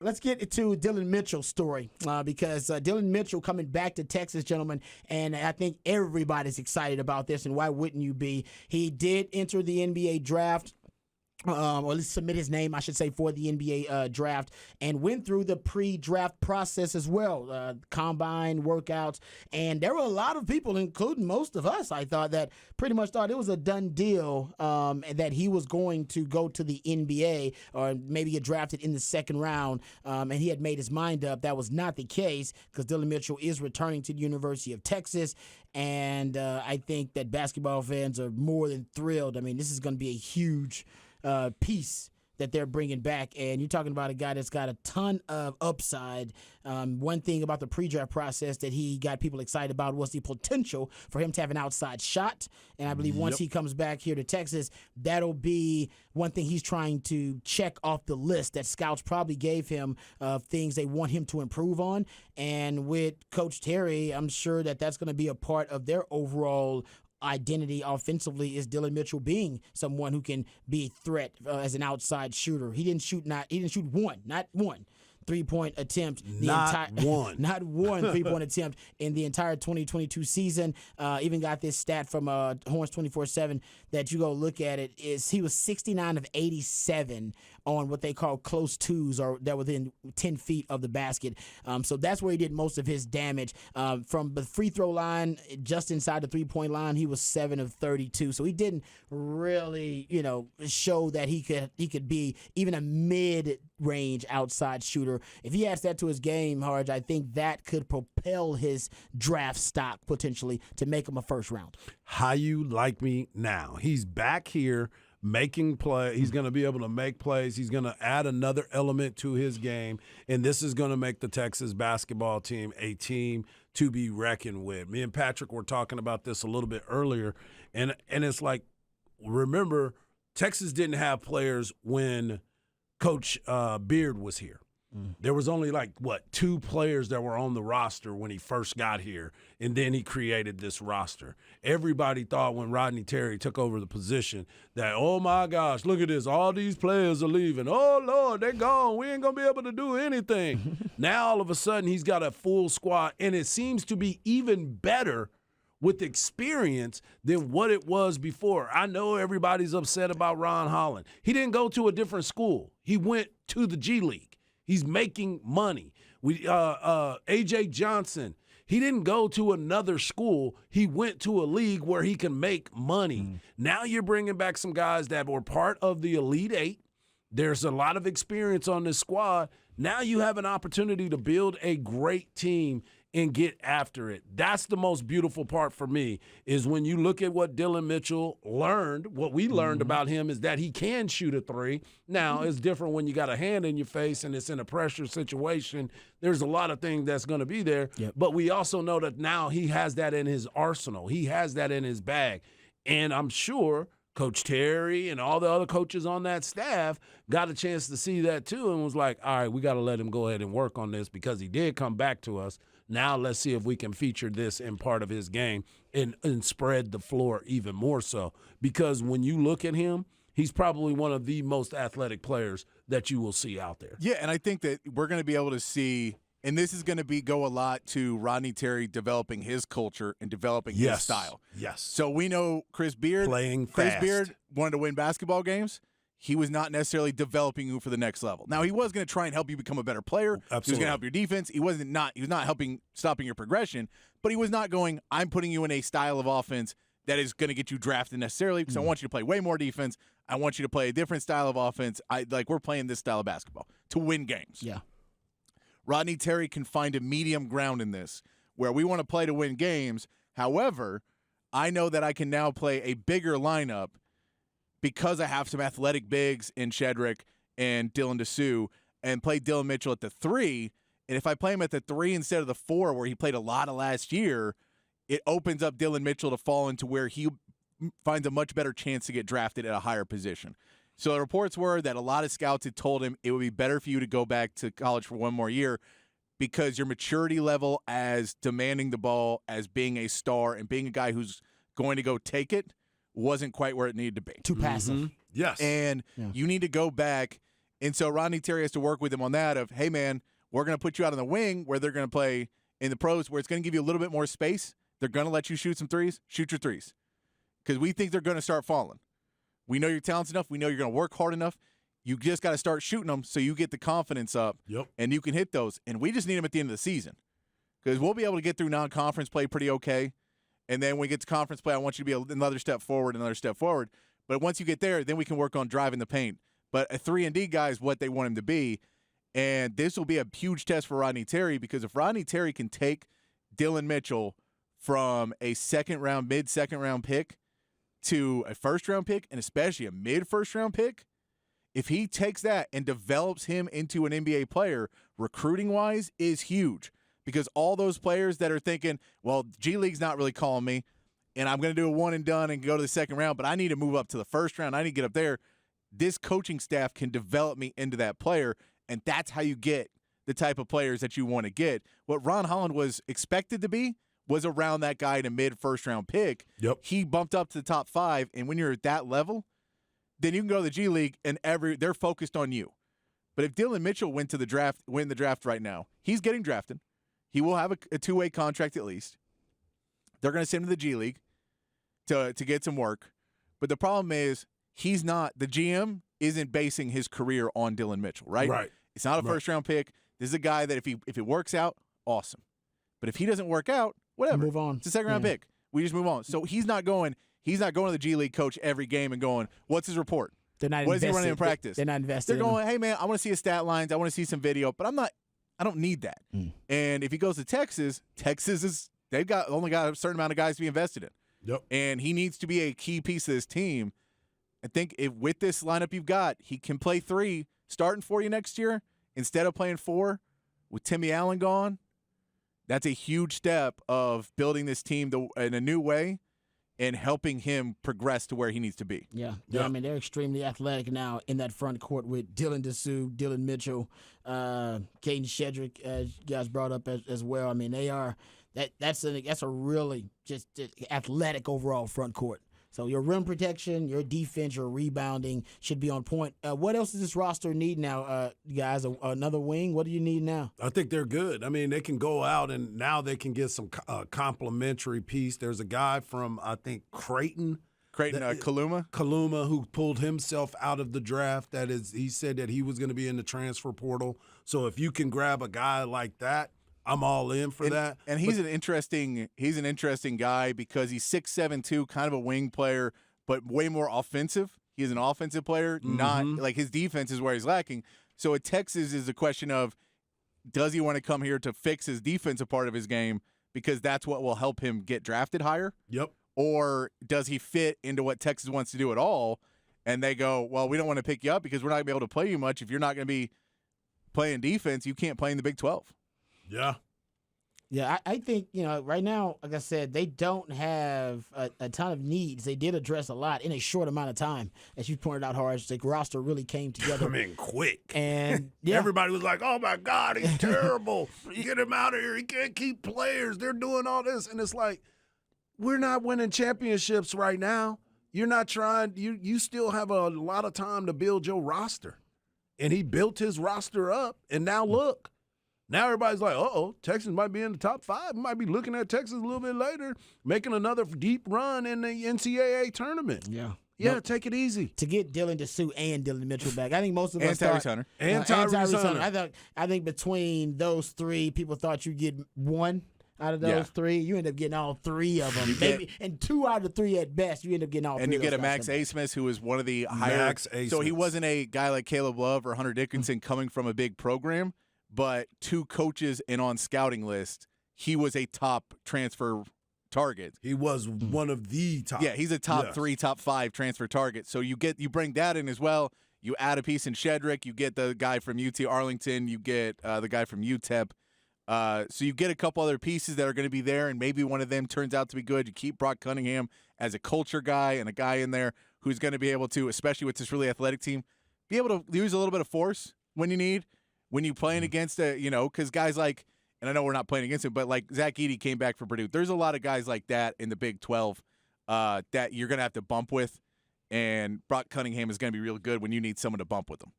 Let's get to Dillon Mitchell's story because Dillon Mitchell coming back to Texas, gentlemen, and I think everybody's excited about this, and why wouldn't you be? He did enter the NBA draft. Or at least submit his name, I should say, for the NBA draft, and went through the pre-draft process as well, combine workouts, and there were a lot of people, including most of us, I thought, that pretty much thought it was a done deal, and that he was going to go to the NBA or maybe get drafted in the second round, and he had made his mind up. That was not the case because Dillon Mitchell is returning to the University of Texas, and I think that basketball fans are more than thrilled. I mean, this is going to be a huge piece that they're bringing back, and you're talking about a guy that's got a ton of upside. One thing about the pre-draft process that he got people excited about was the potential for him to have an outside shot, and I believe once he comes back here to Texas, that'll be one thing he's trying to check off the list that scouts probably gave him of things they want him to improve on. And with Coach Terry, I'm sure that that's going to be a part of their overall identity offensively, is Dillon Mitchell being someone who can be a threat as an outside shooter. He didn't shoot not one 3-point attempt. Not one 3-point attempt in the entire 2022 season. Even got this stat from Horns 24/7 that you go look at it, is he was 69 of 87 on what they call close twos, or that within 10 feet of the basket. So that's where he did most of his damage. From the free throw line, just inside the 3-point line, he was 7 of 32. So he didn't really, show that he could be even a mid-range outside shooter. If he adds that to his game, Harge, I think that could propel his draft stock potentially to make him a first round. How you like me now? He's back here making play. He's going to be able to make plays. He's going to add another element to his game, and this is going to make the Texas basketball team a team to be reckoned with. Me and Patrick were talking about this a little bit earlier, and it's like, remember, Texas didn't have players when Coach Beard was here. There was only 2 players that were on the roster when he first got here, and then he created this roster. Everybody thought when Rodney Terry took over the position that, oh my gosh, look at this, all these players are leaving. Oh Lord, they're gone. We ain't gonna be able to do anything. Now all of a sudden he's got a full squad, and it seems to be even better with experience than what it was before. I know everybody's upset about Ron Holland. He didn't go to a different school. He went to the G League. He's making money. A.J. Johnson, he didn't go to another school. He went to a league where he can make money. Now you're bringing back some guys that were part of the Elite Eight. There's a lot of experience on this squad. Now you have an opportunity to build a great team and get after it. That's the most beautiful part for me, is when you look at what Dillon Mitchell learned. What we learned about him is that he can shoot a 3. Now, it's different when you got a hand in your face and it's in a pressure situation. There's a lot of things that's going to be there. Yep. But we also know that now he has that in his arsenal. He has that in his bag. And I'm sure Coach Terry and all the other coaches on that staff got a chance to see that too, and was like, all right, we got to let him go ahead and work on this because he did come back to us. Now let's see if we can feature this in part of his game and spread the floor even more so. Because when you look at him, he's probably one of the most athletic players that you will see out there. Yeah, and I think that we're going to be able to see, and this is going to go a lot to Rodney Terry developing his culture and developing his style. Yes. So we know Chris Beard wanted to win basketball games. He was not necessarily developing you for the next level. Now, he was going to try and help you become a better player. Absolutely. He was going to help your defense. He was not stopping your progression, but he was not going, I'm putting you in a style of offense that is going to get you drafted necessarily, because I want you to play way more defense. I want you to play a different style of offense. We're playing this style of basketball to win games. Yeah. Rodney Terry can find a medium ground in this, where we want to play to win games. However, I know that I can now play a bigger lineup because I have some athletic bigs in Shedrick and Dylan DeSue, and play Dillon Mitchell at the 3. And if I play him at the 3 instead of the 4, where he played a lot of last year, it opens up Dillon Mitchell to fall into where he finds a much better chance to get drafted at a higher position. So the reports were that a lot of scouts had told him it would be better for you to go back to college for one more year, because your maturity level as demanding the ball, as being a star, and being a guy who's going to go take it wasn't quite where it needed to be. Too passive. Yes. And you need to go back And so Rodney Terry has to work with him on that of, hey, man, we're going to put you out on the wing where they're going to play in the pros where it's going to give you a little bit more space. They're going to let you shoot some threes. Shoot your threes. Because we think they're going to start falling. We know you're talented enough. We know you're going to work hard enough. You just got to start shooting them so you get the confidence up and you can hit those. And we just need them at the end of the season because we'll be able to get through non-conference play pretty okay. And then when we get to conference play, I want you to be another step forward. But once you get there, then we can work on driving the paint. But a 3-and-D guy is what they want him to be. And this will be a huge test for Rodney Terry because if Rodney Terry can take Dillon Mitchell from a mid-second round pick to a first-round pick, and especially a mid-first-round pick, if he takes that and develops him into an NBA player, recruiting-wise, is huge. Because all those players that are thinking, well, G League's not really calling me, and I'm going to do a one-and-done and go to the second round, but I need to move up to the first round. I need to get up there. This coaching staff can develop me into that player, and that's how you get the type of players that you want to get. What Ron Holland was expected to be was around that guy in a mid-first-round pick. Yep. He bumped up to the top 5, and when you're at that level, then you can go to the G League, and they're focused on you. But if Dillon Mitchell win the draft right now, he's getting drafted. He will have a two-way contract at least. They're going to send him to the G League to get some work. But the problem is the GM isn't basing his career on Dillon Mitchell, right? Right. It's not a first-round pick. This is a guy that if it works out, awesome. But if he doesn't work out, whatever. Move on. It's a second-round pick. We just move on. So he's not going to the G League coach every game and going, what's his report? They're not what is he running in practice? They're not invested. They're going, hey, man, I want to see his stat lines. I want to see some video. But I don't need that. And if he goes to Texas they've only got a certain amount of guys to be invested in. Yep. And he needs to be a key piece of this team. I think with this lineup you've got, he can play 3 starting for you next year instead of playing 4 with Timmy Allen gone. That's a huge step of building this team in a new way and helping him progress to where he needs to be. Yeah. I mean, they're extremely athletic now in that front court with Dylan Dessou, Dillon Mitchell, Caden Shedrick, as you guys brought up as well. I mean, they are that's a really just athletic overall front court. So your rim protection, your defense, your rebounding should be on point. What else does this roster need now, guys? Another wing? What do you need now? I think they're good. I mean, they can go out and now they can get some complimentary piece. There's a guy from, I think, Creighton, Kaluma, who pulled himself out of the draft. He said that he was going to be in the transfer portal. So if you can grab a guy like that, I'm all in for that. And he's an interesting guy because he's 6'7", kind of a wing player, but way more offensive. He's an offensive player, not like his defense is where he's lacking. So at Texas is a question of, does he want to come here to fix his defensive part of his game because that's what will help him get drafted higher? Yep. Or does he fit into what Texas wants to do at all? And they go, well, we don't want to pick you up because we're not going to be able to play you much. If you're not going to be playing defense, you can't play in the Big 12. Yeah. Yeah, I think, right now, like I said, they don't have a ton of needs. They did address a lot in a short amount of time. As you pointed out, Harsh, the roster really came together. I mean, quick. And everybody was like, oh, my God, he's terrible. Get him out of here. He can't keep players. They're doing all this. And it's like, we're not winning championships right now. You're not trying. You still have a lot of time to build your roster. And he built his roster up, and now look. Now everybody's like, Texas might be in the top 5. Might be looking at Texas a little bit later, making another deep run in the NCAA tournament. Yeah, take it easy. To get Dylan Dessou and Dillon Mitchell back, I think most of us Tyrese Hunter. And Tyrese Hunter. I think between those 3, people thought you'd get 1 out of those 3. You end up getting all 3 of them. Maybe, and 2 out of 3 at best. You end up getting all 3 And you of those get a Max Asmus, who is one of the higher. So he wasn't a guy like Caleb Love or Hunter Dickinson coming from a big program. But 2 coaches and on scouting list, he was a top transfer target. He was one of the top. Yeah, he's a top 3, top 5 transfer target. So you bring that in as well. You add a piece in Shedrick. You get the guy from UT Arlington. You get the guy from UTEP. So you get a couple other pieces that are going to be there, and maybe one of them turns out to be good. You keep Brock Cunningham as a culture guy and a guy in there who's going to be able to, especially with this really athletic team, be able to use a little bit of force when you need. When you're playing against because guys like, and I know we're not playing against him, but like Zach Edey came back for Purdue. There's a lot of guys like that in the Big 12 that you're going to have to bump with, and Brock Cunningham is going to be real good when you need someone to bump with him.